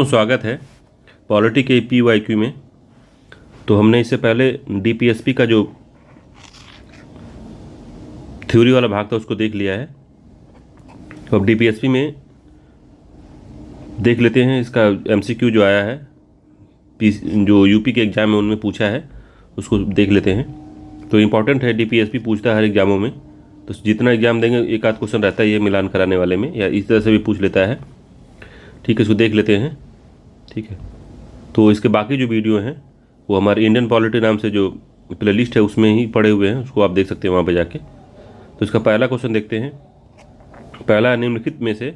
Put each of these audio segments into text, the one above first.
दोस्तों स्वागत है पॉलिटी के PYQ में। तो हमने इससे पहले DPSP का जो थ्योरी वाला भाग था उसको देख लिया है। तो अब DPSP में देख लेते हैं इसका MCQ जो आया है, जो यूपी के एग्ज़ाम में उनमें पूछा है उसको देख लेते हैं। तो इम्पॉर्टेंट है, DPSP पूछता है हर एग्ज़ामों में। तो जितना एग्ज़ाम देंगे एक आध क्वेश्चन रहता है ये मिलान कराने वाले में, या इस तरह से भी पूछ लेता है। ठीक है, इसको देख लेते हैं। ठीक है, तो इसके बाकी जो वीडियो हैं वो हमारे इंडियन पॉलिटी नाम से जो प्लेलिस्ट है उसमें ही पड़े हुए हैं, उसको आप देख सकते हैं वहाँ पे जाके। तो इसका पहला क्वेश्चन देखते हैं। पहला, निम्नलिखित में से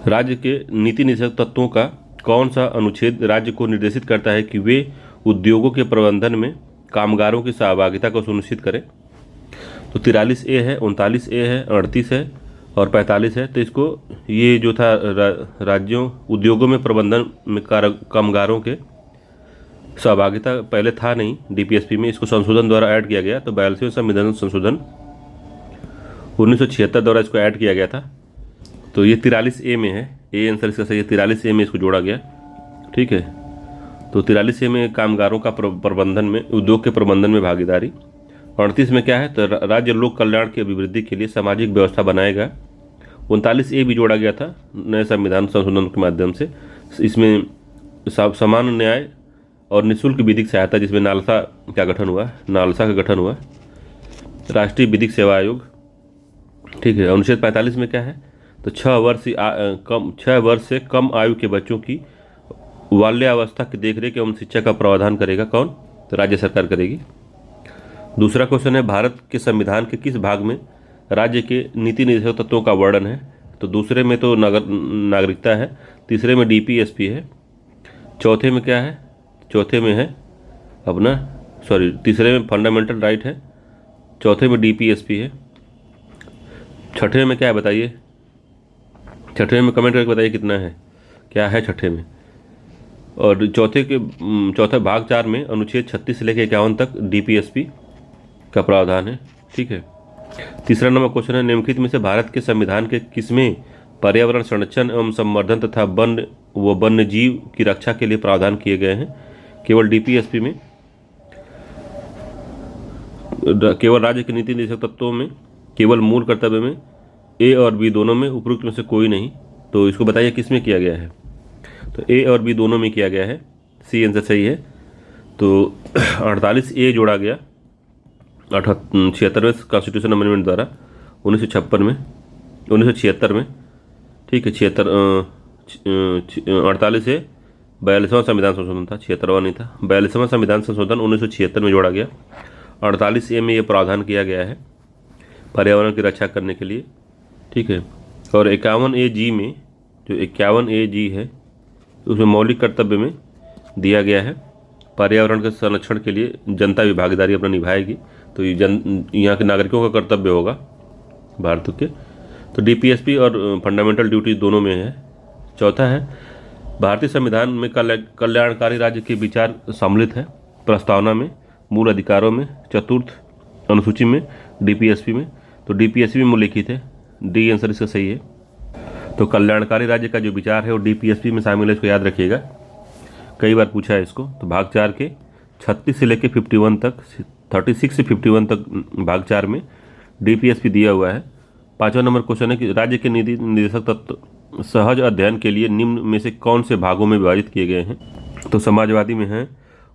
राज्य के नीति निषेधक तत्वों का कौन सा अनुच्छेद राज्य को निर्देशित करता है कि वे उद्योगों के प्रबंधन में कामगारों की सहभागिता को सुनिश्चित करें? तो 43A है, 39A है, 38 है और 45 है। तो इसको ये जो था राज्यों उद्योगों में प्रबंधन में कामगारों के सहभागिता पहले था नहीं DPSP में, इसको संशोधन द्वारा ऐड किया गया। तो 42वें संविधान संशोधन 1976 द्वारा इसको ऐड किया गया था। तो ये 43A में है, ए आंसर इसका सही है। 43A में इसको जोड़ा गया। ठीक है, तो 43A में कामगारों का प्रबंधन में, उद्योग के प्रबंधन में भागीदारी। 38 में क्या है, तो राज्य लोक कल्याण की अभिवृद्धि के लिए सामाजिक व्यवस्था बनाएगा। 39A भी जोड़ा गया था नए संविधान संशोधन के माध्यम से। इसमें समान न्याय और निःशुल्क विधिक सहायता, जिसमें नालसा का गठन हुआ, नालसा का गठन हुआ, राष्ट्रीय विधिक सेवा आयोग। ठीक है, अनुच्छेद 45 में क्या है, तो 6 वर्ष से कम आयु के बच्चों की बाल्यावस्था की देखरेख एवं शिक्षा का प्रावधान करेगा कौन, तो राज्य सरकार करेगी। दूसरा क्वेश्चन है, भारत के संविधान के किस भाग में राज्य के नीति निषेधक तत्वों का वर्णन है? तो दूसरे में तो नागरिकता है, तीसरे में DPSP है, चौथे में क्या है, चौथे में है अपना तीसरे में फंडामेंटल राइट है, चौथे में DPSP है, छठे में क्या है बताइए, छठे में कमेंट करके बताइए कितना है, क्या है छठे में। और चौथा भाग 4 में अनुच्छेद 36 से लेकर 51 तक DPSP का प्रावधान है। ठीक है, तीसरा नंबर क्वेश्चन है, निम्नलिखित में से भारत के संविधान के किसमें पर्यावरण संरक्षण एवं संवर्धन तथा वन्य जीव की रक्षा के लिए प्रावधान किए गए हैं? केवल DPSP में, केवल राज्य के नीति निषेधक तत्वों में, केवल मूल कर्तव्य में, A और B दोनों में, उपरोक्त में से कोई नहीं। तो इसको बताइए किस में किया गया है? तो A और B दोनों में किया गया है, C आंसर सही है। तो 48A जोड़ा गया 76वें कॉन्स्टिट्यूशन अमेंडमेंट द्वारा 1976 में। ठीक है, 48 से 42वां संविधान संशोधन था, 76वां नहीं था। 42वां संविधान संशोधन 1976 में जोड़ा गया। 48A में ये प्रावधान किया गया है पर्यावरण की रक्षा करने के लिए। ठीक है, और 51AG में, जो 51AG है उसमें मौलिक कर्तव्य में दिया गया है पर्यावरण के संरक्षण के लिए जनता भी भागीदारी अपना निभाएगी। तो ये यहाँ के नागरिकों का कर्तव्य होगा भारत के। तो DPSP और फंडामेंटल ड्यूटी दोनों में है। चौथा है, भारतीय संविधान में कल्याणकारी राज्य के विचार सम्मिलित है प्रस्तावना में, मूल अधिकारों में, चतुर्थ अनुसूची में, DPSP में। तो DPSP में उल्लिखित है, D आंसर इसका सही है। तो कल्याणकारी राज्य का जो विचार है वो DPSP में शामिल है, इसको याद रखिएगा, कई बार पूछा है इसको। तो भाग 4 के 36 से लेकर 51 तक, 36 से 51 तक भाग 4 में DPSP दिया हुआ है। 5वां नंबर क्वेश्चन है कि राज्य के नीति निदेशक तत्व सहज अध्ययन के लिए निम्न में से कौन से भागों में विभाजित किए गए हैं? तो समाजवादी में है,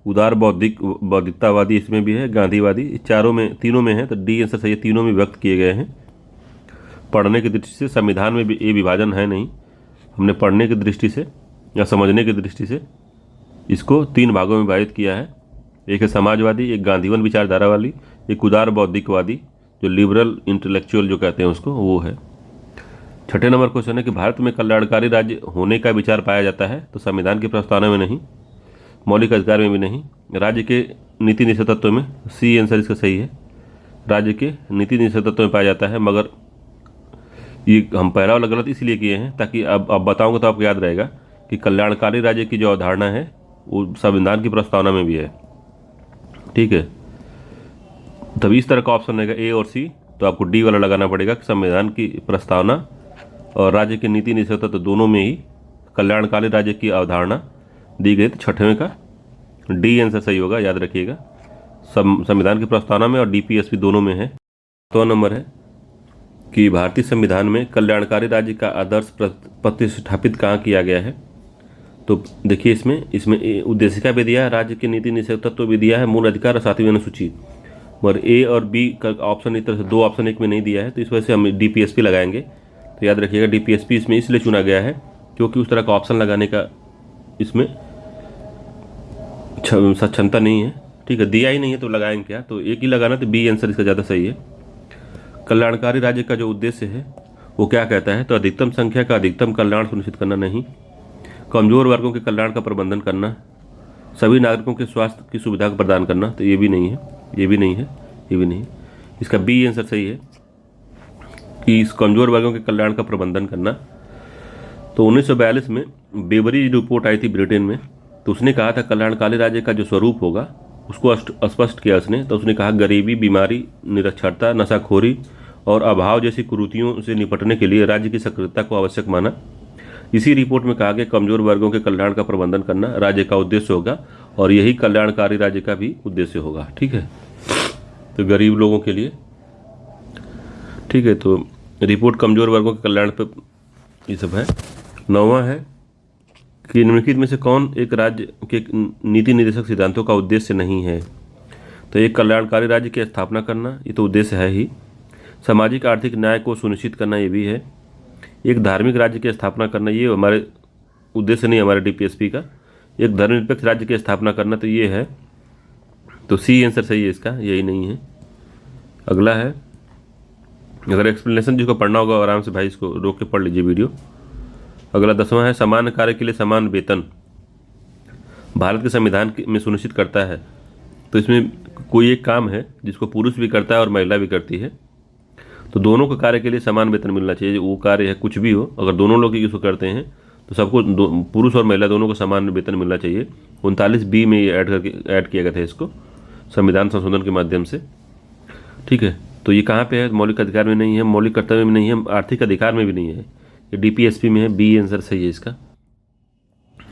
उदार बौद्धिकतावादी इसमें भी है, गांधीवादी, तीनों में है। तो D आंसर सही है, तीनों में व्यक्त किए गए हैं। पढ़ने की दृष्टि से संविधान में भी ये विभाजन है नहीं, हमने पढ़ने की दृष्टि से या समझने की दृष्टि से इसको 3 भागों में विभाजित किया है। एक है समाजवादी, एक गांधीवन विचारधारा वाली, एक उदार बौद्धिकवादी जो लिबरल इंटेलेक्चुअल जो कहते हैं उसको, वो है। छठे नंबर क्वेश्चन है कि भारत में कल्याणकारी राज्य होने का विचार पाया जाता है? तो संविधान की प्रस्तावना में नहीं, मौलिक अधिकार में भी नहीं, राज्य के नीति निषेधक तत्व में, C आंसर इसका सही है, राज्य के नीति निषेधक तत्व में पाया जाता है। मगर ये हम पहला वाला गलत इसलिए किए हैं ताकि अब बताऊंगा तो आपको याद रहेगा कि कल्याणकारी राज्य की जो अवधारणा है वो संविधान की प्रस्तावना में भी है। ठीक है, तभी इस तरह का ऑप्शन रहेगा A और C। तो आपको D वाला लगाना पड़ेगा कि संविधान की प्रस्तावना और राज्य की नीति निषेध तत्व दोनों में ही कल्याणकारी राज्य की अवधारणा दी गई। तो छठवें का डी आंसर सही होगा, याद रखिएगा। संविधान की प्रस्तावना में और डीपीएसपी दोनों में है। तो नंबर है कि भारतीय संविधान में कल्याणकारी राज्य का आदर्श प्रतिष्ठापित कहाँ किया गया है। तो देखिए इसमें उद्देशिका भी दिया है, राज्य की नीति निषेध तत्व भी दिया है, मूल अधिकार और 7वीं अनुसूची, मगर ए और बी का ऑप्शन इस तरह से 2 ऑप्शन एक में नहीं दिया है, तो इस वजह से हम डीपीएसपी लगाएंगे। तो याद रखिएगा डीपीएसपी इसमें इसलिए चुना गया है क्योंकि उस तरह का ऑप्शन लगाने का इसमें सक्षमता नहीं है। ठीक है, दिया ही नहीं है तो लगाएंगे क्या, तो एक ही लगाना, तो बी आंसर इसका ज़्यादा सही है। कल्याणकारी राज्य का जो उद्देश्य है वो क्या कहता है, तो अधिकतम संख्या का अधिकतम कल्याण सुनिश्चित करना नहीं, कमजोर वर्गों के कल्याण का प्रबंधन करना, सभी नागरिकों के स्वास्थ्य की सुविधा को प्रदान करना। तो ये भी नहीं है, ये भी नहीं है, ये भी नहीं। इसका बी आंसर सही है कि इस कमजोर वर्गों के कल्याण का प्रबंधन करना। तो 1942 में बेवरी रिपोर्ट आई थी ब्रिटेन में, तो उसने कहा था कल्याणकारी राज्य का जो स्वरूप होगा उसको स्पष्ट किया उसने। तो उसने कहा गरीबी, बीमारी, निरक्षरता, नशाखोरी और अभाव जैसी कुरीतियों से निपटने के लिए राज्य की सक्रियता को आवश्यक माना। इसी रिपोर्ट में कहा गया कमजोर वर्गों के कल्याण का प्रबंधन करना राज्य का उद्देश्य होगा और यही कल्याणकारी राज्य का भी उद्देश्य होगा। ठीक है, तो गरीब लोगों के लिए, ठीक है, तो रिपोर्ट कमजोर वर्गों के कल्याण पर ये सब है। 9वां है कि निम्नलिखित में से कौन एक राज्य के नीति निर्देशक सिद्धांतों का उद्देश्य नहीं है। तो एक कल्याणकारी राज्य की स्थापना करना, ये तो उद्देश्य है ही। सामाजिक आर्थिक न्याय को सुनिश्चित करना, ये भी है। एक धार्मिक राज्य की स्थापना करना, ये हमारे उद्देश्य नहीं, हमारे डीपीएसपी का। एक धर्मनिरपेक्ष राज्य की स्थापना करना, तो ये है, तो सी आंसर सही है इसका, यही नहीं है। अगला है, अगर एक्सप्लेनेशन जिसको पढ़ना होगा आराम से भाई इसको रोक के पढ़ लीजिए वीडियो। अगला 10वां है समान कार्य के लिए समान वेतन भारत के संविधान में सुनिश्चित करता है। तो इसमें कोई एक काम है जिसको पुरुष भी करता है और महिला भी करती है, तो दोनों को कार्य के लिए समान वेतन मिलना चाहिए। वो कार्य है कुछ भी हो, अगर दोनों लोग इसको करते हैं तो सबको पुरुष और महिला दोनों को समान वेतन मिलना चाहिए। 39B में ये ऐड किया गया था इसको संविधान संशोधन के माध्यम से। ठीक है, तो ये कहाँ पे है, मौलिक अधिकार में नहीं है, मौलिक कर्तव्य में नहीं है, आर्थिक अधिकार में भी नहीं है, ये डीपीएसपी में है। बी आंसर सही है इसका।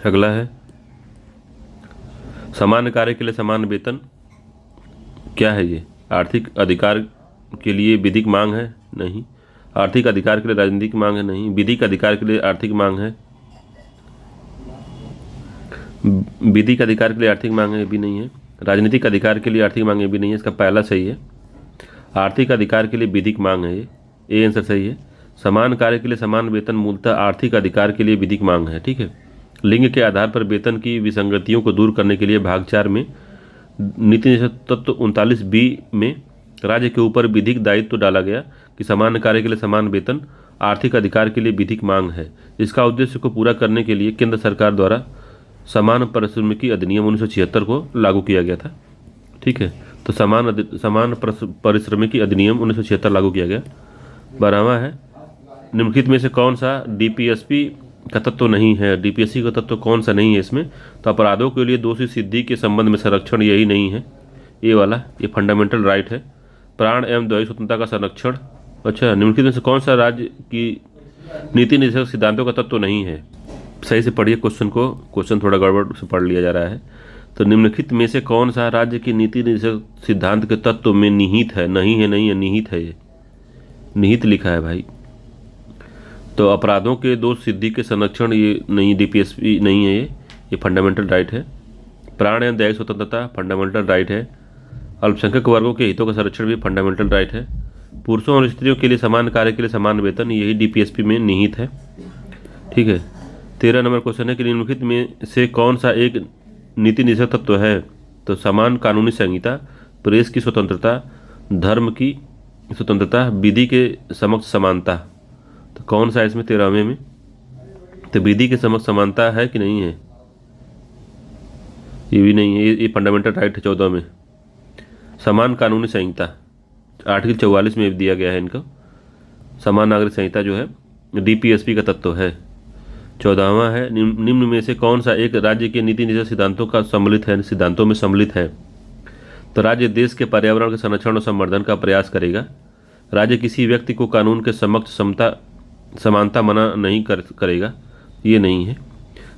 अगला है समान कार्य के लिए समान वेतन, क्या है ये, आर्थिक अधिकार के लिए विधिक मांग है, नहीं। आर्थिक अधिकार के लिए राजनीतिक मांग है, नहीं। विधिक अधिकार के लिए आर्थिक मांग है, विधिक अधिकार के लिए आर्थिक मांग है, भी नहीं है। राजनीतिक अधिकार के लिए आर्थिक मांग है, भी नहीं है। इसका पहला सही है, आर्थिक अधिकार के लिए विधिक मांग है, ये ए आंसर सही है। समान कार्य के लिए समान वेतन मूलतः आर्थिक अधिकार के लिए विधिक मांग है। ठीक है, लिंग के आधार पर वेतन की विसंगतियों को दूर करने के लिए भाग 4 में नीति निषेध तत्व 39B में राज्य के ऊपर विधिक दायित्व डाला गया कि समान कार्य के लिए समान वेतन आर्थिक अधिकार के लिए विधिक मांग है। इसका उद्देश्य को पूरा करने के लिए केंद्र सरकार द्वारा समान पारिश्रमिकी अधिनियम 1976 को लागू किया गया था। ठीक है, तो समान पारिश्रमिकी अधिनियम 1976 लागू किया गया। 12वां है निम्नलिखित में से कौन सा डीपीएसपी का तत्व नहीं है। डीपीएसपी का तत्व कौन सा नहीं है इसमें, तो अपराधों के लिए दोषी सिद्धि के संबंध में संरक्षण, यही नहीं है, ये वाला, ये फंडामेंटल राइट है। प्राण एवं दैहिक स्वतंत्रता का संरक्षण, अच्छा, निम्नलिखित में से कौन सा राज्य की नीति निर्देशक सिद्धांतों का तत्व नहीं है। सही से पढ़िए क्वेश्चन को, क्वेश्चन थोड़ा गड़बड़ से पढ़ लिया जा रहा है। तो निम्नलिखित में से कौन सा राज्य की नीति निर्देशक सिद्धांत के तत्व में निहित है, नहीं है, नहीं है, निहित है, ये निहित लिखा है भाई। तो अपराधों के दोष सिद्धि के संरक्षण, ये नहीं, डीपीएसपी नहीं है, ये फंडामेंटल राइट है। प्राण एवं दैहिक स्वतंत्रता फंडामेंटल राइट है। अल्पसंख्यक वर्गों के हितों का संरक्षण भी फंडामेंटल राइट है। पुरुषों और स्त्रियों के लिए समान कार्य के लिए समान वेतन, यही डीपीएसपी में निहित है। ठीक है, 13 नंबर क्वेश्चन है कि निम्नलिखित में से कौन सा एक नीति निषेध तत्व है। तो समान कानूनी संहिता, प्रेस की स्वतंत्रता, धर्म की स्वतंत्रता, विधि के समक्ष समानता। तो कौन सा है इसमें 13वें में, तो विधि के समक्ष समानता है कि नहीं है, ये भी नहीं है, ये फंडामेंटल राइट है। 14 में समान कानूनी संहिता, आर्टिकल 44 में दिया गया है इनको, समान नागरिक संहिता जो है डीपीएसपी का तत्व है। 14वां है निम्न में से कौन सा एक राज्य के नीति निषेध सिद्धांतों का सम्मिलित है, सिद्धांतों में सम्मिलित है। तो राज्य देश के पर्यावरण के संरक्षण और संवर्धन का प्रयास करेगा। राज्य किसी व्यक्ति को कानून के समक्ष समता समानता मना नहीं करेगा, ये नहीं है।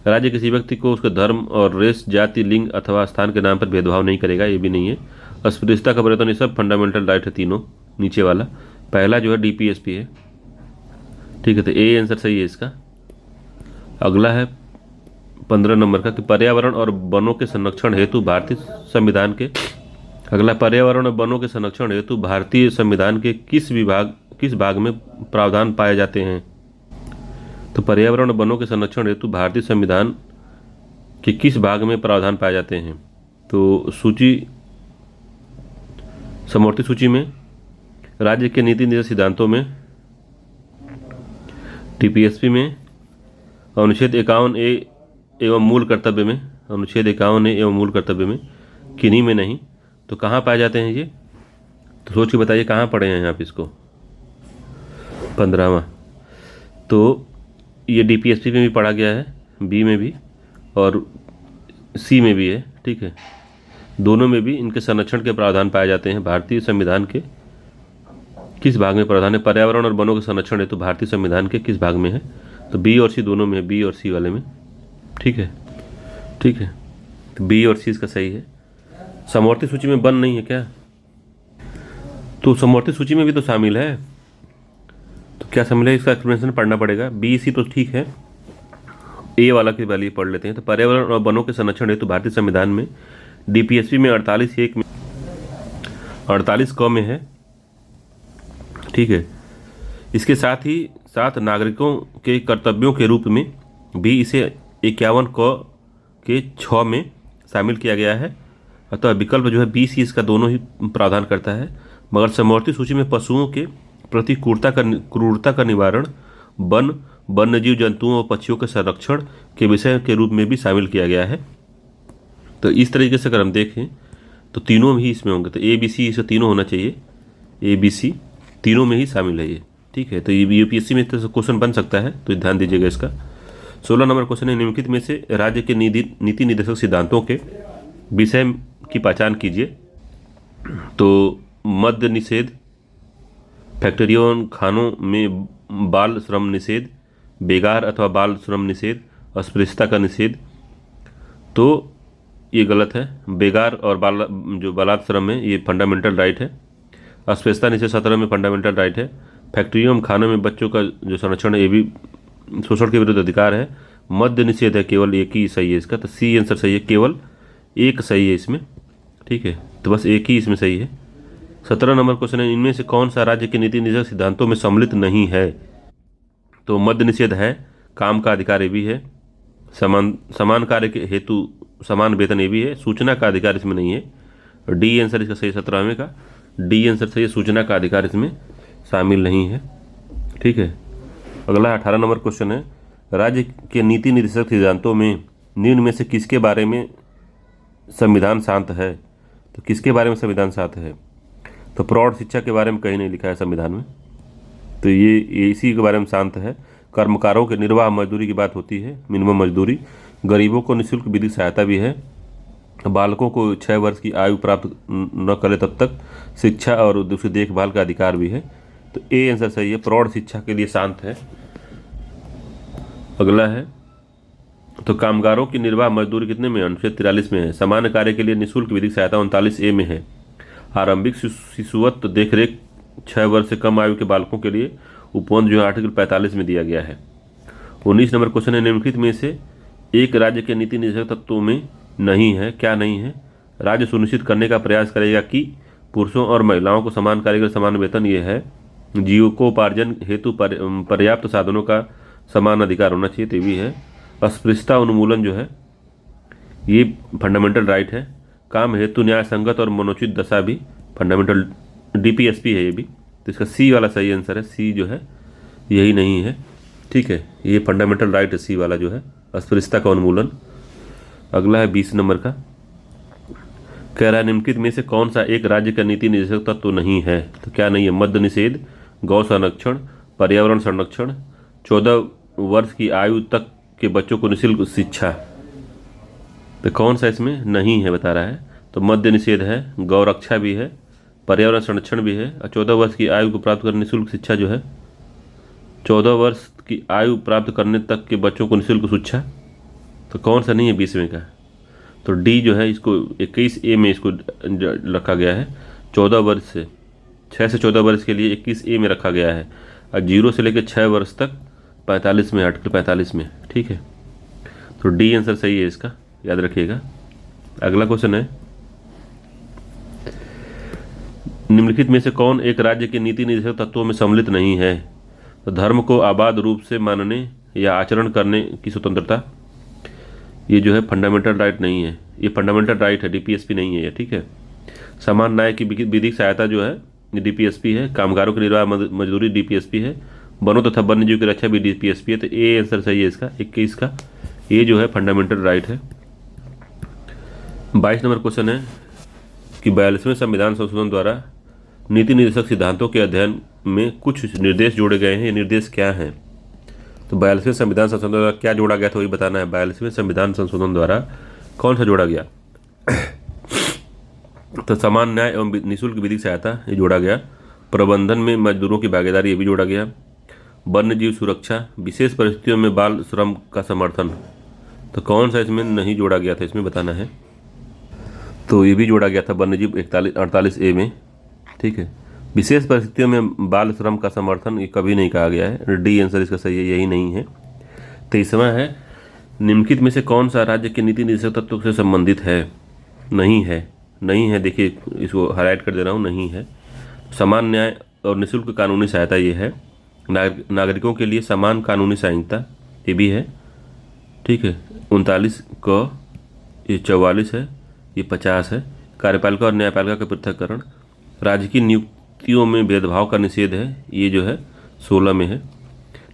राज्य किसी व्यक्ति को उसके धर्म और रेस, जाति, लिंग अथवा स्थान के नाम पर भेदभाव नहीं करेगा, ये भी नहीं है। अस्पृश्यता का परिवर्तन, ये सब फंडामेंटल राइट है तीनों, नीचे वाला। पहला जो है डीपीएसपी है, ठीक है, तो ए आंसर सही है इसका। अगला है 15 नंबर का कि पर्यावरण और वनों के संरक्षण हेतु भारतीय संविधान के, अगला पर्यावरण और वनों के संरक्षण हेतु भारतीय संविधान के किस भाग में प्रावधान पाए जाते हैं। तो पर्यावरण और वनों के संरक्षण हेतु भारतीय संविधान के किस भाग में प्रावधान पाए जाते हैं। तो समवर्ती सूची में, राज्य के नीति निर्देशक सिद्धांतों में, टीपीएसपी में, अनुच्छेद 51A एवं मूल कर्तव्य में, अनुच्छेद 51A एवं मूल कर्तव्य में, किन्हीं में नहीं। तो कहाँ पाए जाते हैं ये, तो सोच के बताइए कहाँ पढ़े हैं आप इसको। 15वां, तो ये डीपीएसपी में भी पढ़ा गया है, बी में भी और सी में भी है, ठीक है। दोनों में भी इनके संरक्षण के प्रावधान पाए जाते हैं। भारतीय संविधान के किस भाग में प्रावधान है, पर्यावरण और वनों के संरक्षण है तो भारतीय संविधान के किस भाग में है, तो बी और सी दोनों में है, बी और सी वाले में, ठीक है, ठीक है। तो बी और सी इसका सही है। समवर्ती सूची में वन नहीं है क्या, तो समवर्ती सूची में भी तो शामिल है, तो क्या शामिल है इसका एक्सप्लेनेशन पढ़ना पड़ेगा। बी सी तो ठीक है, ए वाला की वैल्यू पढ़ लेते हैं। तो पर्यावरण और वनों के संरक्षण हेतु भारतीय संविधान में डीपीएसपी में 48(1) में 48 क में है, ठीक है। इसके साथ ही साथ नागरिकों के कर्तव्यों के रूप में भी इसे 51 क के 6 में शामिल किया गया है। अतः विकल्प जो है बी सी इसका दोनों ही प्रावधान करता है। मगर समवर्ती सूची में पशुओं के प्रति क्रूरता का निवारण, वन्यजीव जंतुओं और पक्षियों के संरक्षण के विषय के रूप में भी शामिल किया गया है। तो इस तरीके से अगर हम देखें तो तीनों में ही इसमें होंगे, तो ए बी सी इसे तीनों होना चाहिए, ए बी सी तीनों में ही शामिल है ये, ठीक है। तो ये यूपीएससी में तो क्वेश्चन बन सकता है, तो ध्यान दीजिएगा इसका। 16 नंबर क्वेश्चन है, निम्नलिखित में से राज्य के नीति निर्देशक सिद्धांतों के विषय की पहचान कीजिए। तो मद्य निषेध, फैक्ट्रियों खानों में बाल श्रम निषेध, बेगार अथवा बाल श्रम निषेध, अस्पृश्यता का निषेध। तो ये गलत है, बेगार और बाल श्रम है ये फंडामेंटल राइट है। अस्पृश्यता निषेध 17 में फंडामेंटल राइट है। फैक्ट्रियों में खानों में बच्चों का जो संरक्षण है ये भी शोषण के विरुद्ध अधिकार है। मद्य निषेध है, केवल एक ही सही है इसका, तो सी आंसर सही है, केवल एक सही है इसमें, ठीक है। तो बस एक ही इसमें सही है। 17 नंबर क्वेश्चन है, इनमें से कौन सा राज्य के नीति निर्देशक सिद्धांतों में सम्मिलित नहीं है। तो मद्य निषेध है, काम का अधिकार ये भी है, समान कार्य के हेतु समान वेतन ये भी है, सूचना का अधिकार इसमें नहीं है। डी आंसर इसका सही 17वें का, डी आंसर सही है, सूचना का अधिकार इसमें शामिल नहीं है, ठीक है। अगला 18 नंबर क्वेश्चन है, राज्य के नीति निर्देशक सिद्धांतों में निम्न में से किसके बारे में संविधान शांत है। तो किसके बारे में संविधान शांत है, तो प्रौढ़ शिक्षा के बारे में कहीं नहीं लिखा है संविधान में, तो ये इसी के बारे में शांत है। कर्मकारों के निर्वाह मजदूरी की बात होती है, मिनिमम मजदूरी। गरीबों को निःशुल्क विधिक सहायता भी है। बालकों को 6 वर्ष की आयु प्राप्त न करे तब तक शिक्षा और दूसरी देखभाल का अधिकार भी है। तो ए आंसर सही है, प्रौढ़ शिक्षा के लिए शांत है। अगला है, तो कामगारों की निर्वाह मजदूरी कितने में, अनुच्छेद 43 में है। सामान्य कार्य के लिए निःशुल्क विधिक सहायता 39A में है। आरंभिक शिशुत्व देखरेख 6 वर्ष से कम आयु के बालकों के लिए उपबंध जो है आर्टिकल 45 में दिया गया है। 19 नंबर क्वेश्चन है, निम्नलिखित में से एक राज्य के नीति निर्देशक तत्वों में नहीं है, क्या नहीं है। राज्य सुनिश्चित करने का प्रयास करेगा कि पुरुषों और महिलाओं को समान कार्य के समान वेतन, ये है। जीविकोपार्जन हेतु पर्याप्त साधनों का समान अधिकार होना चाहिए, तो भी है। अस्पृश्यता उन्मूलन जो है ये फंडामेंटल राइट है। काम हेतु न्याय संगत और मनोचित दशा भी फंडामेंटल डीपीएसपी है ये भी, तो इसका सी वाला सही आंसर है, सी जो है यही नहीं है, ठीक है। ये फंडामेंटल राइट है सी वाला जो है, अस्पृश्यता का उन्मूलन। अगला है 20 नंबर का, कह रहा है निम्नलिखित में से कौन सा एक राज्य का नीति निर्देशक तत्व तो नहीं है। तो क्या नहीं है, मद्य निषेध, गौ संरक्षण, पर्यावरण संरक्षण, 14 वर्ष की आयु तक के बच्चों को निःशुल्क शिक्षा। तो कौन सा इसमें नहीं है बता रहा है, तो मद्य निषेध है, गौ रक्षा भी है, पर्यावरण संरक्षण भी है, और 14 वर्ष की आयु को प्राप्त कर निःशुल्क शिक्षा जो है 14 वर्ष की आयु प्राप्त करने तक के बच्चों को निःशुल्क शिक्षा, तो कौन सा नहीं है 20वें का? तो डी जो है इसको 21A में इसको रखा गया है। 14 वर्ष से 6 से 14 वर्ष के लिए 21A में रखा गया है, और 0 से लेकर 6 वर्ष तक 45 में, आर्टिकल 45 में। ठीक है, तो डी आंसर सही है इसका, याद रखिएगा। अगला क्वेश्चन है, निम्नलिखित में से कौन एक राज्य के नीति निर्देशक तत्वों में सम्मिलित नहीं है? तो धर्म को आबाद रूप से मानने या आचरण करने की स्वतंत्रता, ये जो है फंडामेंटल राइट नहीं है, ये फंडामेंटल राइट है, डीपीएसपी नहीं है ये। ठीक है, समान न्याय की विधिक सहायता जो है ये डीपीएसपी है, कामगारों की निर्वाह मजदूरी डीपीएसपी है, वनों तथा वन्य जीव की रक्षा भी डीपीएसपी है। तो ए आंसर सही है इसका, 21 का। ये जो है फंडामेंटल राइट है। 22 नंबर क्वेश्चन है कि 42वें संविधान संशोधन द्वारा नीति निर्देशक सिद्धांतों के अध्ययन में कुछ निर्देश जोड़े गए हैं, ये निर्देश क्या हैं? तो 42वें संविधान संशोधन द्वारा क्या जोड़ा गया था वही बताना है। 42वें संविधान संशोधन द्वारा कौन सा जोड़ा गया? तो समान न्याय एवं निःशुल्क विधिक सहायता ये जोड़ा गया। प्रबंधन में मजदूरों की भागीदारी ये भी जोड़ा गया। वन्य जीव सुरक्षा, विशेष परिस्थितियों में बाल श्रम का समर्थन, तो कौन सा इसमें नहीं जोड़ा गया था, इसमें बताना है। तो ये भी जोड़ा गया था वन्य जीव 48A में। ठीक है, विशेष परिस्थितियों में बाल श्रम का समर्थन ये कभी नहीं कहा गया है। डी आंसर इसका सही है, यही नहीं है। 23वां है, निम्नलिखित में से कौन सा राज्य के नीति निर्देशक तत्व से संबंधित है? नहीं है, नहीं है, देखिए इसको हाईलाइट कर दे रहा हूँ, नहीं है। समान न्याय और निःशुल्क कानूनी सहायता ये है। नागरिकों के लिए समान कानूनी सहायता ये भी है। ठीक है, 39 क, ये 44 है, ये 50 है। कार्यपालिका और न्यायपालिका का पृथक्करण, राज्य की नियुक्तियों में भेदभाव का निषेध है, ये जो है 16 में है।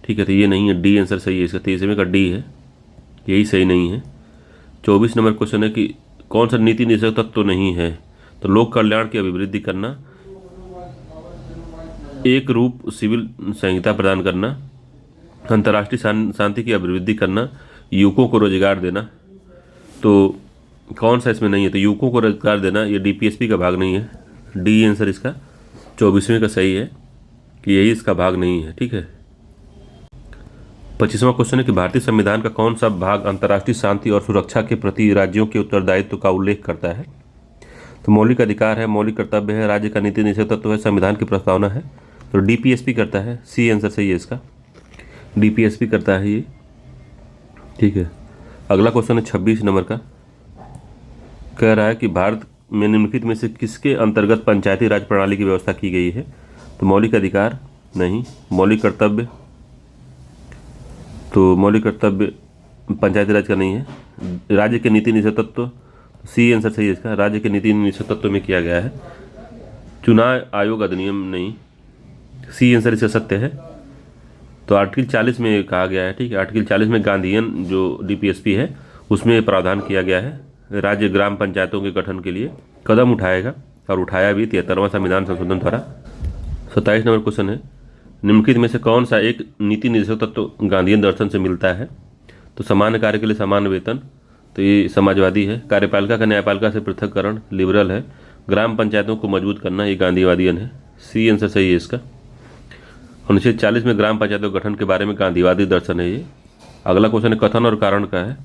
ठीक है, तो ये नहीं है, डी आंसर सही है इसका, 23वें का डी है, यही सही नहीं है। 24 नंबर क्वेश्चन है कि कौन सा नीति निर्देशक तत्व तो नहीं है? तो लोक कल्याण की अभिवृद्धि करना, एक रूप सिविल संहिता प्रदान करना, अंतर्राष्ट्रीय शांति की अभिवृद्धि करना, युवकों को रोजगार देना, तो कौन सा इसमें नहीं है? तो युवकों को रोजगार देना ये डीपीएसपी का भाग नहीं है। डी आंसर इसका 24वें का सही है कि यही इसका भाग नहीं है। ठीक है, 25वां क्वेश्चन है कि भारतीय संविधान का कौन सा भाग अंतर्राष्ट्रीय शांति और सुरक्षा के प्रति राज्यों के उत्तरदायित्व का उल्लेख करता है? तो मौलिक अधिकार है, मौलिक कर्तव्य है, राज्य का नीति निर्देशक तत्व है, संविधान की प्रस्तावना है। तो डीपीएसपी करता है, सी आंसर सही है इसका, डीपीएसपी करता है ये। ठीक है, अगला क्वेश्चन है 26 नंबर का, कह रहा है कि भारत में निम्नलिखित में से किसके अंतर्गत पंचायती राज प्रणाली की व्यवस्था की गई है? तो मौलिक अधिकार नहीं, मौलिक कर्तव्य, तो मौलिक कर्तव्य पंचायती राज का नहीं है। राज्य के नीति निर्देशक तत्व, सी आंसर सही है इसका, राज्य के नीति निर्देशक तत्व में किया गया है। चुनाव आयोग अधिनियम नहीं, सी आंसर इसका सत्य है। तो आर्टिकल 40 में कहा गया है। ठीक है, आर्टिकल 40 में गांधीयन जो डीपीएसपी है उसमें प्रावधान किया गया है, राज्य ग्राम पंचायतों के गठन के लिए कदम उठाएगा, और उठाया भी 73वां संविधान संशोधन द्वारा। 27 नंबर क्वेश्चन है, निम्नलिखित में से कौन सा एक नीति निर्देशक तत्व गांधीयन दर्शन से मिलता है? तो समान कार्य के लिए समान वेतन, तो ये समाजवादी है। कार्यपालिका का न्यायपालिका से पृथक्करण, लिबरल है। ग्राम पंचायतों को मजबूत करना, ये गांधीवादियन है, सी आंसर सही है इसका। अनुच्छेद 40 में ग्राम पंचायतों के गठन के बारे में गांधीवादी दर्शन है ये। अगला क्वेश्चन है कथन और कारण का है।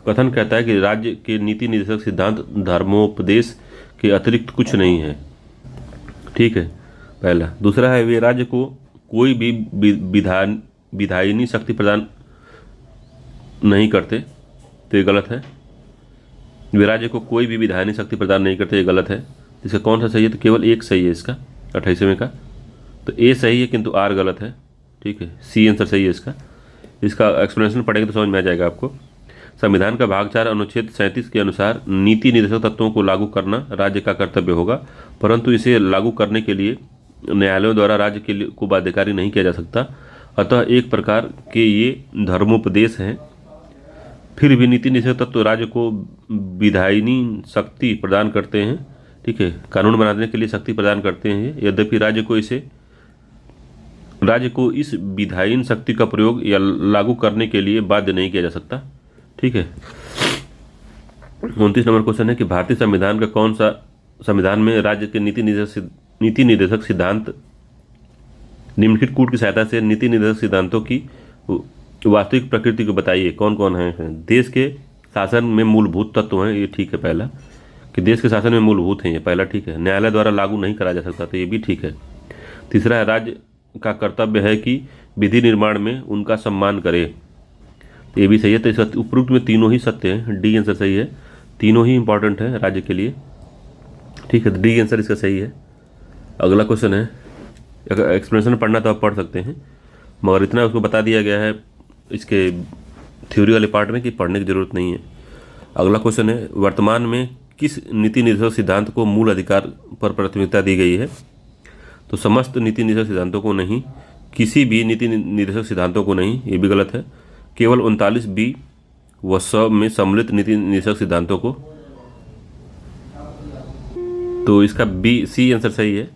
कथन कहता है कि राज्य के नीति निर्देशक सिद्धांत धर्मोपदेश के अतिरिक्त कुछ नहीं है। ठीक है, पहला। दूसरा है वे राज्य को कोई भी विधायिनी शक्ति प्रदान नहीं करते, तो ये गलत है। वे राज्य को कोई भी विधायिनी शक्ति प्रदान नहीं करते, ये गलत है। इसका कौन सा सही है? तो केवल एक सही है इसका, 28वें का। तो ए सही है किंतु आर गलत है। ठीक है, सी आंसर सही है इसका। इसका एक्सप्लेनेशन पढ़ेंगे तो समझ में आ जाएगा आपको। संविधान का भाग 4 अनुच्छेद 37 के अनुसार नीति निर्देशक तत्वों को लागू करना राज्य का कर्तव्य होगा, परंतु इसे लागू करने के लिए न्यायालयों द्वारा राज्य के लिए को बाध्यकारी नहीं किया जा सकता। अतः एक प्रकार के ये धर्मोपदेश हैं। फिर भी नीति निर्देशक तत्व राज्य को विधायिनी शक्ति प्रदान करते हैं। ठीक है, कानून बनाने के लिए शक्ति प्रदान करते हैं, यद्यपि राज्य को इस विधायिनी शक्ति का प्रयोग या लागू करने के लिए बाध्य नहीं किया जा सकता। ठीक है, 29 नंबर क्वेश्चन है कि भारतीय संविधान का कौन सा संविधान में राज्य के नीति निर्देशक सिद्धांत निम्नलिखित कूट की सहायता से नीति निर्देशक सिद्धांतों की वास्तविक प्रकृति को बताइए। कौन कौन है? देश के शासन में मूलभूत तत्व हैं, ये ठीक है पहला, कि देश के शासन में मूलभूत हैं, ये पहला ठीक है। न्यायालय द्वारा लागू नहीं करा जा सकता, तो ये भी ठीक है। तीसरा है राज्य का कर्तव्य है कि विधि निर्माण में उनका सम्मान करे, तो ये भी सही है। तो इस उपरोक्त में तीनों ही सत्य हैं, डी आंसर सही है। तीनों ही इंपॉर्टेंट है राज्य के लिए, ठीक है, तो डी आंसर इसका सही है। अगला क्वेश्चन है, अगर एक्सप्लेनेशन पढ़ना तो आप पढ़ सकते हैं, मगर इतना उसको बता दिया गया है इसके थ्योरी वाले पार्ट में कि पढ़ने की जरूरत नहीं है। अगला क्वेश्चन है, वर्तमान में किस नीति निर्देशक सिद्धांत को मूल अधिकार पर प्राथमिकता दी गई है? तो समस्त नीति निर्देशक सिद्धांतों को नहीं, किसी भी नीति निर्देशक सिद्धांतों को नहीं, ये भी गलत है। केवल 39 बी व 100 में सम्मिलित नीति निर्देशक सिद्धांतों को, तो इसका बी सी आंसर सही है,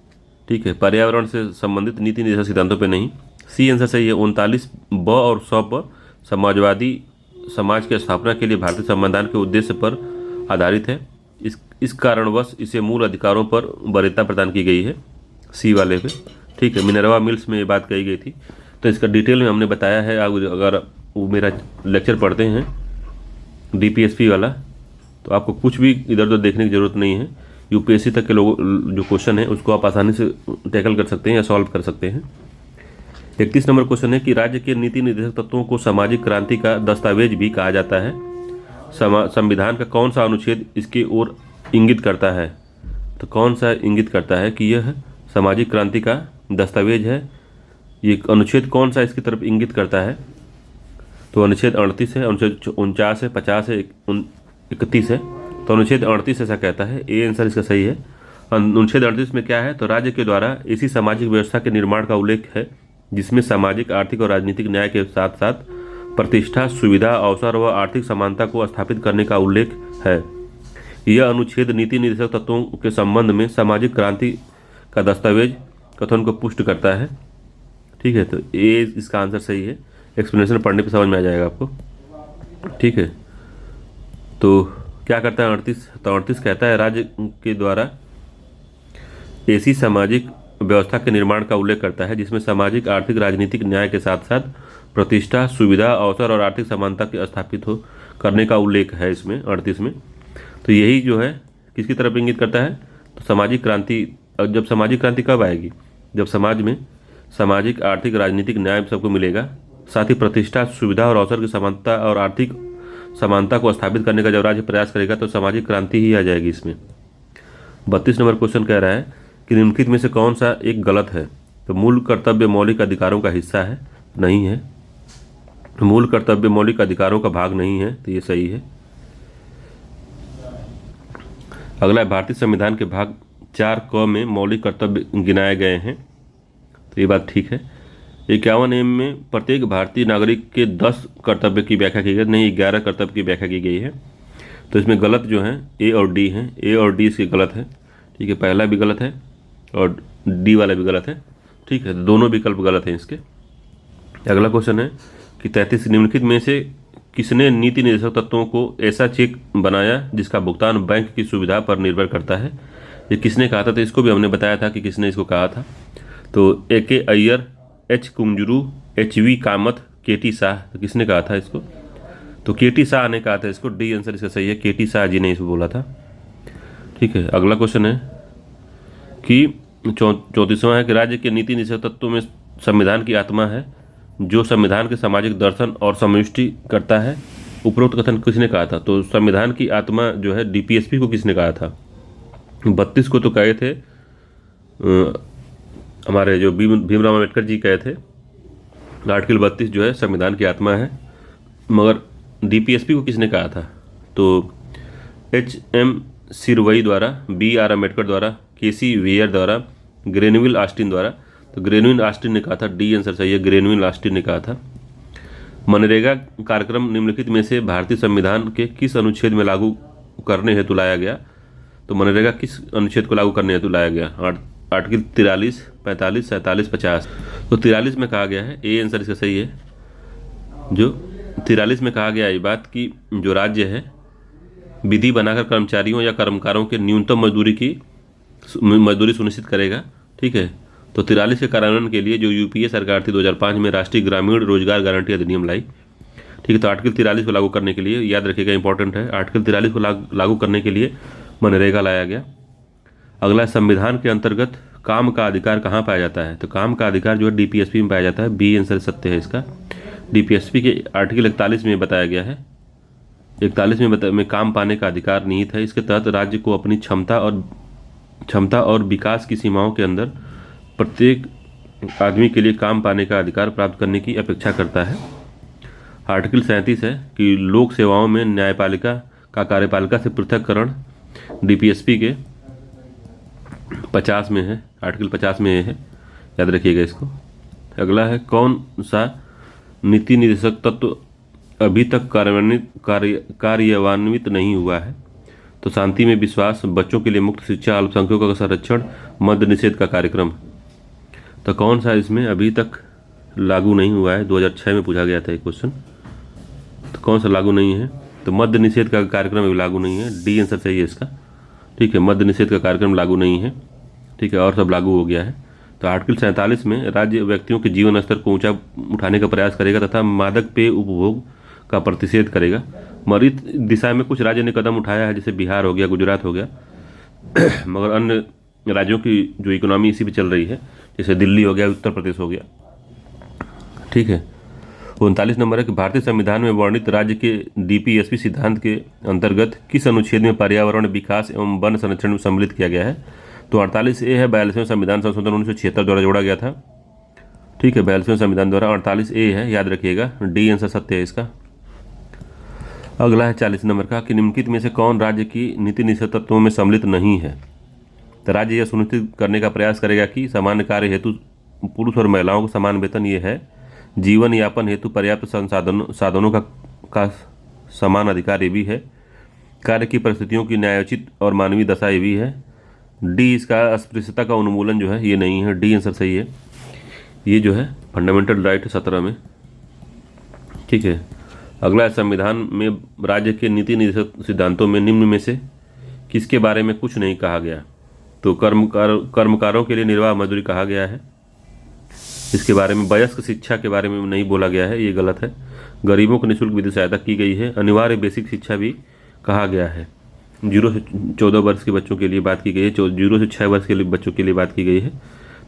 ठीक है। पर्यावरण से संबंधित नीति निर्देशक सिद्धांतों पे नहीं, सी आंसर सही है। 39 ब और 100 पर समाजवादी समाज की स्थापना के लिए भारतीय संविधान के उद्देश्य पर आधारित है। इस कारणवश इसे मूल अधिकारों पर वरीयता प्रदान की गई है, सी वाले पे, ठीक है। मिनर्वा मिल्स में ये बात कही गई थी, तो इसका डिटेल में हमने बताया है। अगर वो मेरा लेक्चर पढ़ते हैं डीपीएसपी वाला, तो आपको कुछ भी इधर उधर देखने की ज़रूरत नहीं है। यूपीएससी तक के लोग जो क्वेश्चन है उसको आप आसानी से टैकल कर सकते हैं या सॉल्व कर सकते हैं। 31 नंबर क्वेश्चन है कि राज्य के नीति निर्देशक तत्वों को सामाजिक क्रांति का दस्तावेज भी कहा जाता है। संविधान का कौन सा अनुच्छेद इसकी ओर इंगित करता है? तो कौन सा इंगित करता है कि यह सामाजिक क्रांति का दस्तावेज है? ये अनुच्छेद कौन सा इसकी तरफ इंगित करता है? तो अनुच्छेद 38 है, अनुच्छेद 49 है, 50 है, 31 है। तो अनुच्छेद 38 ऐसा कहता है, ए आंसर इसका सही है। अनुच्छेद 38 में क्या है? तो राज्य के द्वारा ऐसी सामाजिक व्यवस्था के निर्माण का उल्लेख है जिसमें सामाजिक, आर्थिक और राजनीतिक न्याय के साथ साथ प्रतिष्ठा, सुविधा, अवसर व आर्थिक समानता को स्थापित करने का उल्लेख है। यह अनुच्छेद नीति निर्देशक तत्वों के संबंध में सामाजिक क्रांति का दस्तावेज कथन को पुष्ट करता है, ठीक है। तो ए इसका आंसर सही है। एक्सप्लेनेशन पढ़ने पे समझ में आ जाएगा आपको, ठीक है। तो क्या करता है 38? तो 38 कहता है राज्य के द्वारा ऐसी सामाजिक व्यवस्था के निर्माण का उल्लेख करता है जिसमें सामाजिक, आर्थिक, राजनीतिक न्याय के साथ साथ प्रतिष्ठा, सुविधा, अवसर और आर्थिक समानता के स्थापित हो करने का उल्लेख है इसमें 38 में। तो यही जो है किसकी तरफ इंगित करता है? तो सामाजिक क्रांति। जब सामाजिक क्रांति कब आएगी? जब समाज में सामाजिक, आर्थिक, राजनीतिक न्याय सबको मिलेगा, साथ ही प्रतिष्ठा, सुविधा और अवसर की समानता और आर्थिक समानता को स्थापित करने का जब राज्य प्रयास करेगा तो सामाजिक क्रांति ही आ जाएगी इसमें। 32 नंबर क्वेश्चन कह रहा है कि निम्नलिखित में से कौन सा एक गलत है? तो मूल कर्तव्य मौलिक अधिकारों का हिस्सा है, नहीं है। मूल कर्तव्य मौलिक अधिकारों का भाग नहीं है, तो ये सही है। अगला है भारतीय संविधान के भाग 4 क में मौलिक कर्तव्य गिनाए गए हैं, तो ये बात ठीक है। 51 एम में प्रत्येक भारतीय नागरिक के 10 कर्तव्य की व्याख्या की गई, नहीं 11 कर्तव्य की व्याख्या की गई है। तो इसमें गलत जो है ए और डी हैं, ए और डी इसके गलत है, ठीक है। पहला भी गलत है और डी वाला भी गलत है, ठीक है। दोनों विकल्प गलत हैं इसके। अगला क्वेश्चन है कि 33 निम्नलिखित में से किसने नीति निर्देशक तत्वों को ऐसा चेक बनाया जिसका भुगतान बैंक की सुविधा पर निर्भर करता है? ये किसने कहा था? तो इसको भी हमने बताया था कि किसने इसको कहा था। तो ए के Iyer, H Kunzru, H we Kamat, के टी शाह, तो किसने कहा था इसको? तो के टी शाह ने कहा था इसको, डी आंसर इसका सही है। के टी शाह जी ने इसको बोला था, ठीक है। अगला क्वेश्चन है कि 34वां है कि राज्य के नीति निर्देशक तत्वों में संविधान की आत्मा है जो संविधान के सामाजिक दर्शन और समष्टि करता है। उपरोक्त कथन किसने कहा था? तो संविधान की आत्मा जो है डीपीएसपी को किसने कहा था? 32 को तो कहे थे हमारे जो भीमराव अम्बेडकर जी कहे थे, आर्टिकल 32 जो है संविधान की आत्मा है, मगर डीपीएसपी को किसने कहा था? तो एच.एम. सिरवई द्वारा, बी.आर. अम्बेडकर द्वारा, के.सी. वेयर द्वारा, ग्रेनविल ऑस्टिन द्वारा। तो ग्रेनविल ऑस्टिन ने कहा था, डी आंसर सही है, ग्रेनविल ऑस्टिन ने कहा था। मनरेगा कार्यक्रम निम्नलिखित में से भारतीय संविधान के किस अनुच्छेद में लागू करने हेतु लाया गया? तो मनरेगा किस अनुच्छेद को लागू करने हेतु लाया गया? आर्टिकल 43, 45, 47, 50। तो 43 में कहा गया है, ए आंसर इसका सही है। जो 43 में कहा गया ये बात कि जो राज्य है विधि बनाकर कर्मचारियों या कर्मकारों के न्यूनतम मजदूरी सुनिश्चित करेगा, ठीक है। तो 43 के कार्यान्वयन के लिए जो यूपीए सरकार थी 2005 में राष्ट्रीय ग्रामीण रोजगार गारंटी अधिनियम लाई। ठीक है, तो आर्टिकल 43 को लागू करने के लिए, याद रखिएगा इंपॉर्टेंट है, आर्टिकल 43 को लागू करने के लिए मनरेगा लाया गया। अगला, संविधान के अंतर्गत काम का अधिकार कहाँ पाया जाता है? तो काम का अधिकार जो है डीपीएसपी में पाया जाता है। बी आंसर सत्य है इसका। डीपीएसपी के आर्टिकल 41 में बताया गया है, 41 में काम पाने का अधिकार निहित है। इसके तहत राज्य को अपनी क्षमता और विकास की सीमाओं के अंदर प्रत्येक आदमी के लिए काम पाने का अधिकार प्राप्त करने की अपेक्षा करता है। आर्टिकल 37 है कि लोक सेवाओं में न्यायपालिका का कार्यपालिका से पृथककरण डीपीएसपी के 50 में है, आर्टिकल 50 में है, याद रखिएगा इसको। अगला है, कौन सा नीति निर्देशक तत्व अभी तक कार्यान्वित नहीं हुआ है? तो शांति में विश्वास, बच्चों के लिए मुक्त शिक्षा, अल्पसंख्यकों का संरक्षण, मद्य निषेध का कार्यक्रम। तो कौन सा इसमें अभी तक लागू नहीं हुआ है? 2006 में पूछा गया था एक क्वेश्चन। तो कौन सा लागू नहीं है? तो मद्य निषेध का कार्यक्रम अभी लागू नहीं है। डी आंसर सही है इसका। ठीक है, मद्य निषेध का कार्यक्रम लागू नहीं है। ठीक है, और सब लागू हो गया है। तो आर्टिकल 47 में राज्य व्यक्तियों के जीवन स्तर को ऊंचा उठाने का प्रयास करेगा तथा मादक पेय उपभोग का प्रतिषेध करेगा। मरित दिशा में कुछ राज्य ने कदम उठाया है, जैसे बिहार हो गया, गुजरात हो गया, मगर अन्य राज्यों की जो इकोनॉमी इसी पे चल रही है, जैसे दिल्ली हो गया, उत्तर प्रदेश हो गया। ठीक है, 39 नंबर है कि भारतीय संविधान में वर्णित राज्य के डीपीएसपी सिद्धांत के अंतर्गत किस अनुच्छेद में पर्यावरण विकास एवं वन संरक्षण में सम्मिलित किया गया है? तो 48A है, 42वें संविधान संशोधन 1976 द्वारा जोड़ा गया था। ठीक है, 42वें संविधान द्वारा 48A है, याद रखिएगा। डी आंसर सत्य है इसका। अगला है 40 नंबर का कि निम्नलिखित में से कौन राज्य की नीति निषेध तत्वों में सम्मिलित नहीं है? तो राज्य यह सुनिश्चित करने का प्रयास करेगा कि सामान्य कार्य हेतु पुरुष और महिलाओं को समान वेतन, ये है जीवन यापन हेतु पर्याप्त साधनों का समान अधिकार, ये भी है कार्य की परिस्थितियों की न्यायोचित और मानवीय दशा, ये भी है। डी इसका अस्पृश्यता का उन्मूलन जो है ये नहीं है। डी आंसर सही है। ये जो है फंडामेंटल राइट 17 में। ठीक है, अगला संविधान में राज्य के नीति निर्देशक सिद्धांतों में निम्न में से किसके बारे में कुछ नहीं कहा गया? तो कर्मकारों के लिए निर्वाह मजदूरी कहा गया है, इसके बारे में। वयस्क शिक्षा के बारे में नहीं बोला गया है, ये गलत है। गरीबों को निःशुल्क वित्तीय सहायता की गई है। अनिवार्य बेसिक शिक्षा भी कहा गया है। 0 से 14 वर्ष के बच्चों के लिए बात की गई है, 0 से 6 वर्ष के लिए बच्चों के लिए बात की गई है।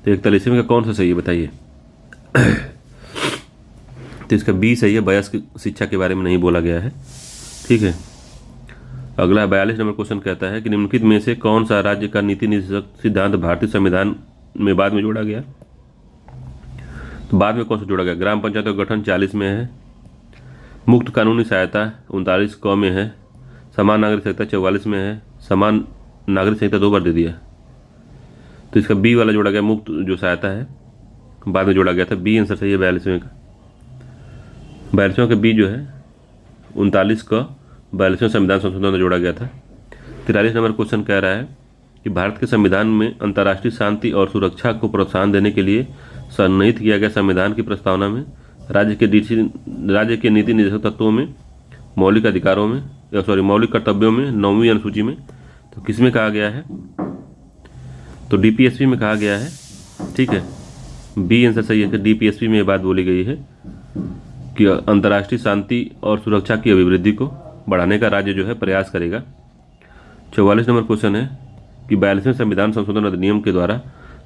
तो 41वें का कौन सा सही है बताइए? तो इसका बी सही है, वयस्क शिक्षा के बारे में नहीं बोला गया है। ठीक है, अगला 42 नंबर क्वेश्चन कहता है कि निम्नलिखित में से कौन सा राज्य का नीति निर्देशक सिद्धांत भारतीय संविधान में बाद में जोड़ा गया? तो बाद में कौन सा जोड़ा गया? ग्राम पंचायत का गठन 40 में है, मुक्त कानूनी सहायता 39 क में है, समान नागरिक संहिता 44 में है, समान नागरिक संहिता 2 बार दे दिया। तो इसका बी वाला जोड़ा गया, मुक्त जो सहायता है बाद में जोड़ा गया था। बी आंसर सही है 42वें का। 42वें का बी जो है 39 का 42वें संविधान संशोधन में जोड़ा गया था। 43 नंबर क्वेश्चन कह रहा है कि भारत के संविधान में अंतर्राष्ट्रीय शांति और सुरक्षा को प्रोत्साहन देने के लिए सन्निहित किया गया संविधान की प्रस्तावना में राज्य के नीति निर्देशक तत्वों में, मौलिक अधिकारों में, मौलिक कर्तव्यों में 9वीं अनुसूची में, तो किसमें कहा गया है? तो डीपीएसपी में कहा गया है। ठीक है, बी आंसर सही है कि डीपीएसपी में ये बात बोली गई है कि अंतर्राष्ट्रीय शांति और सुरक्षा की अभिवृद्धि को बढ़ाने का राज्य जो है प्रयास करेगा। 44 नंबर क्वेश्चन है कि 42वें संविधान संशोधन अधिनियम के द्वारा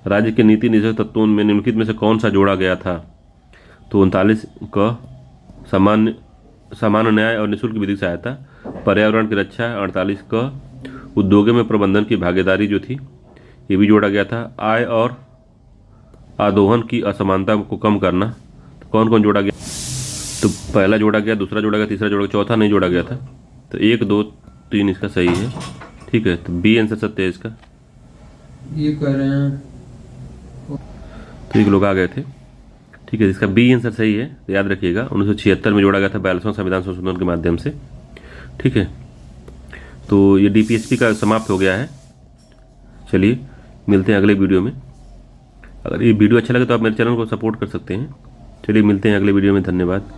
राज्य के नीति निर्देशक तत्वों में निम्नलिखित में से कौन सा जोड़ा गया था? तो 39 का समान न्याय और निःशुल्क विधिक सहायता, पर्यावरण की रक्षा। 48 का उद्योगों में प्रबंधन की भागीदारी जो थी ये भी जोड़ा गया था। आय और आरोहण की असमानता को कम करना। तो कौन कौन जोड़ा गया? तो पहला जोड़ा गया, दूसरा जोड़ा गया, तीसरा जोड़ा गया, चौथा नहीं जोड़ा गया था। तो 1, 2, 3 इसका सही है। ठीक है, तो बी आंसर सत्य है इसका। ये कह रहे हैं तो एक लोग आ गए थे। ठीक है, इसका बी आंसर सही है, तो याद रखिएगा 1976 में जोड़ा गया था 42वां संविधान संशोधन के माध्यम से। ठीक है, तो ये डीपीएसपी का समाप्त हो गया है। चलिए मिलते हैं अगले वीडियो में। अगर ये वीडियो अच्छा लगे तो आप मेरे चैनल को सपोर्ट कर सकते हैं। चलिए मिलते हैं अगले वीडियो में, धन्यवाद।